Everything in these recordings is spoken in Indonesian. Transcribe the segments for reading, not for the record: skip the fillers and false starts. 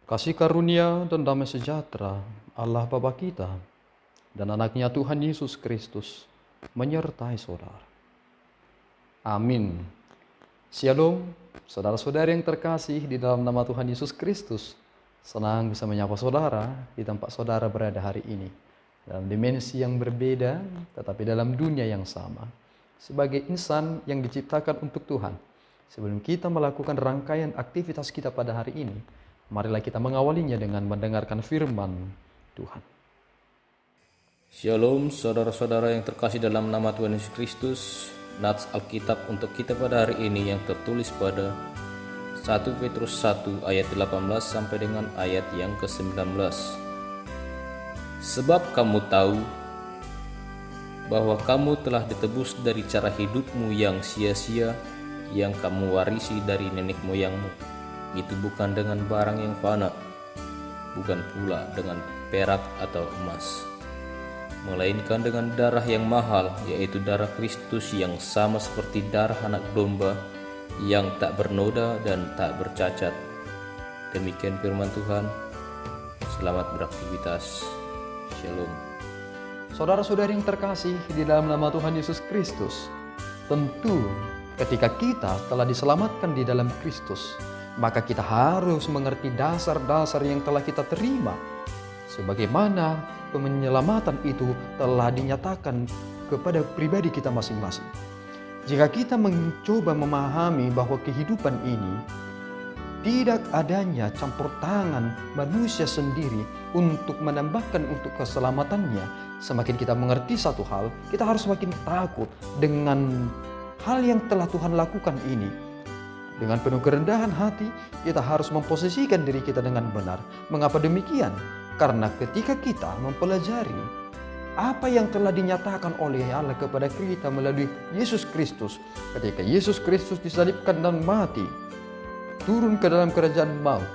Kasih karunia dan damai sejahtera Allah Bapa kita dan anaknya Tuhan Yesus Kristus menyertai saudara. Amin. Shalom, saudara-saudari yang terkasih di dalam nama Tuhan Yesus Kristus. Senang bisa menyapa saudara di tempat saudara berada hari ini. Dalam dimensi yang berbeda, tetapi dalam dunia yang sama. Sebagai insan yang diciptakan untuk Tuhan. Sebelum kita melakukan rangkaian aktivitas kita pada hari ini, marilah kita mengawalinya dengan mendengarkan firman Tuhan. Shalom saudara-saudara yang terkasih dalam nama Tuhan Yesus Kristus. Nats Alkitab untuk kita pada hari ini yang tertulis pada 1 Petrus 1 ayat 18 sampai dengan ayat yang ke-19. Sebab kamu tahu bahwa kamu telah ditebus dari cara hidupmu yang sia-sia yang kamu warisi dari nenek moyangmu. Itu bukan dengan barang yang fana, bukan pula dengan perak atau emas, melainkan dengan darah yang mahal, yaitu darah Kristus yang sama seperti darah anak domba yang tak bernoda dan tak bercacat. Demikian firman Tuhan. Selamat beraktivitas. Shalom. Saudara-saudari yang terkasih di dalam nama Tuhan Yesus Kristus, tentu ketika kita telah diselamatkan di dalam Kristus, maka kita harus mengerti dasar-dasar yang telah kita terima. Sebagaimana penyelamatan itu telah dinyatakan kepada pribadi kita masing-masing. Jika kita mencoba memahami bahwa kehidupan ini tidak adanya campur tangan manusia sendiri untuk menambahkan untuk keselamatannya, semakin kita mengerti satu hal, kita harus semakin takut dengan hal yang telah Tuhan lakukan ini. Dengan penuh kerendahan hati, kita harus memposisikan diri kita dengan benar. Mengapa demikian? Karena ketika kita mempelajari apa yang telah dinyatakan oleh Allah kepada kita melalui Yesus Kristus, ketika Yesus Kristus disalibkan dan mati, turun ke dalam kerajaan maut,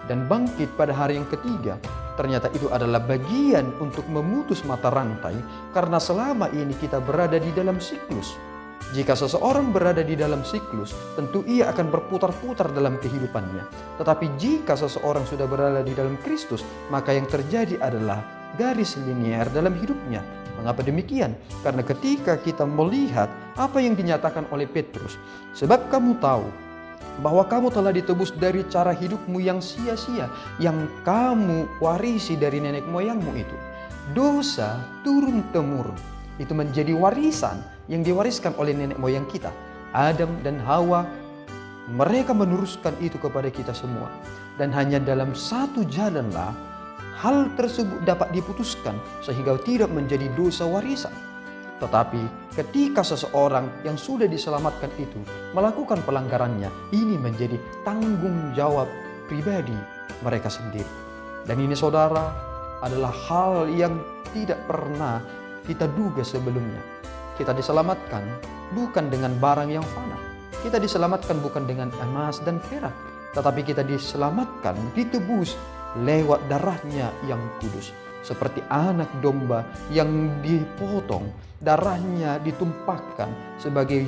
dan bangkit pada hari yang ketiga, ternyata itu adalah bagian untuk memutus mata rantai, karena selama ini kita berada di dalam siklus. Jika seseorang berada di dalam siklus, tentu ia akan berputar-putar dalam kehidupannya. Tetapi jika seseorang sudah berada di dalam Kristus, maka yang terjadi adalah garis linier dalam hidupnya. Mengapa demikian? Karena ketika kita melihat apa yang dinyatakan oleh Petrus, sebab kamu tahu bahwa kamu telah ditebus dari cara hidupmu yang sia-sia, yang kamu warisi dari nenek moyangmu itu. Dosa turun-temurun. Itu menjadi warisan yang diwariskan oleh nenek moyang kita. Adam dan Hawa, mereka meneruskan itu kepada kita semua. Dan hanya dalam satu jalanlah hal tersebut dapat diputuskan sehingga tidak menjadi dosa warisan. Tetapi ketika seseorang yang sudah diselamatkan itu melakukan pelanggarannya, ini menjadi tanggung jawab pribadi mereka sendiri. Dan ini saudara adalah hal yang tidak pernah kita duga sebelumnya. Kita diselamatkan bukan dengan barang yang fana. Kita diselamatkan bukan dengan emas dan perak. Tetapi kita diselamatkan, ditebus lewat darahnya yang kudus. Seperti anak domba yang dipotong, darahnya ditumpahkan sebagai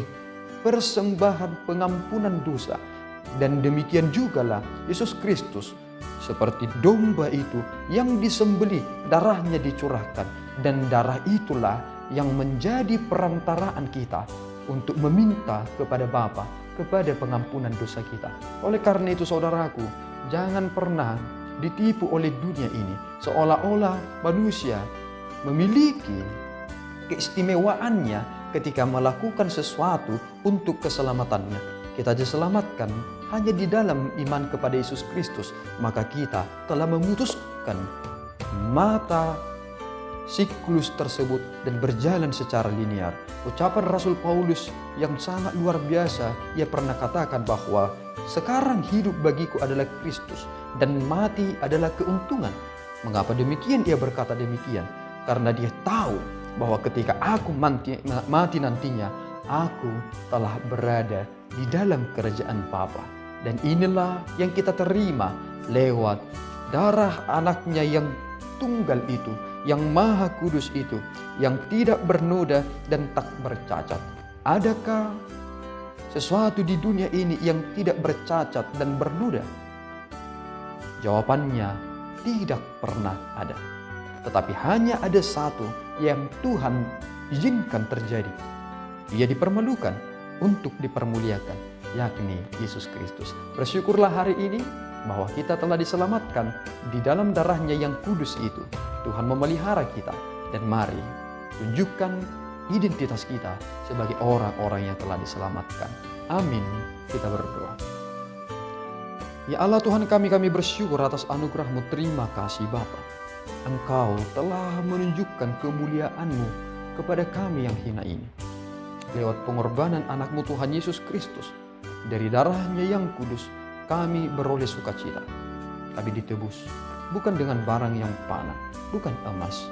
persembahan pengampunan dosa. Dan demikian jugalah Yesus Kristus, seperti domba itu yang disembelih, darahnya dicurahkan. Dan darah itulah yang menjadi perantaraan kita untuk meminta kepada Bapa, kepada pengampunan dosa kita. Oleh karena itu saudaraku, jangan pernah ditipu oleh dunia ini, seolah-olah manusia memiliki keistimewaannya ketika melakukan sesuatu untuk keselamatannya. Kita diselamatkan hanya di dalam iman kepada Yesus Kristus, maka kita telah memutuskan mata siklus tersebut dan berjalan secara linear. Ucapan Rasul Paulus yang sangat luar biasa, ia pernah katakan bahwa sekarang hidup bagiku adalah Kristus dan mati adalah keuntungan. Mengapa demikian ia berkata demikian? Karena dia tahu bahwa ketika aku mati nantinya, aku telah berada di dalam kerajaan Bapa. Dan inilah yang kita terima lewat darah anaknya yang tunggal itu, yang maha kudus itu, yang tidak bernoda dan tak bercacat. Adakah sesuatu di dunia ini yang tidak bercacat dan bernoda? Jawabannya tidak pernah ada. Tetapi hanya ada satu yang Tuhan izinkan terjadi. Ia dipermalukan untuk dipermuliakan, yakni Yesus Kristus. Bersyukurlah hari ini bahwa kita telah diselamatkan di dalam darahnya yang kudus itu. Tuhan memelihara kita, dan mari tunjukkan identitas kita sebagai orang-orang yang telah diselamatkan. Amin. Kita berdoa. Ya Allah Tuhan kami bersyukur atas anugerah-Mu. Terima kasih Bapa. Engkau telah menunjukkan kemuliaan-Mu kepada kami yang hina ini. Lewat pengorbanan anak-Mu Tuhan Yesus Kristus, dari darahnya yang kudus, kami beroleh sukacita. Kami ditebus, bukan dengan barang yang panah, bukan emas.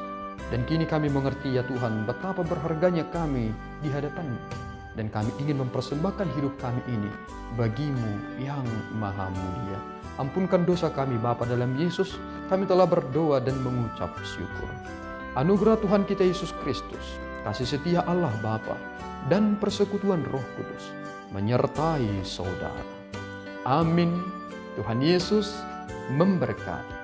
Dan kini kami mengerti ya Tuhan, betapa berharganya kami di hadapan-Mu. Dan kami ingin mempersembahkan hidup kami ini bagi-Mu yang maha mulia. Ampunkan dosa kami Bapa, dalam Yesus kami telah berdoa dan mengucap syukur. Anugerah Tuhan kita Yesus Kristus, kasih setia Allah Bapa, dan persekutuan Roh Kudus menyertai saudara. Amin. Tuhan Yesus memberkati.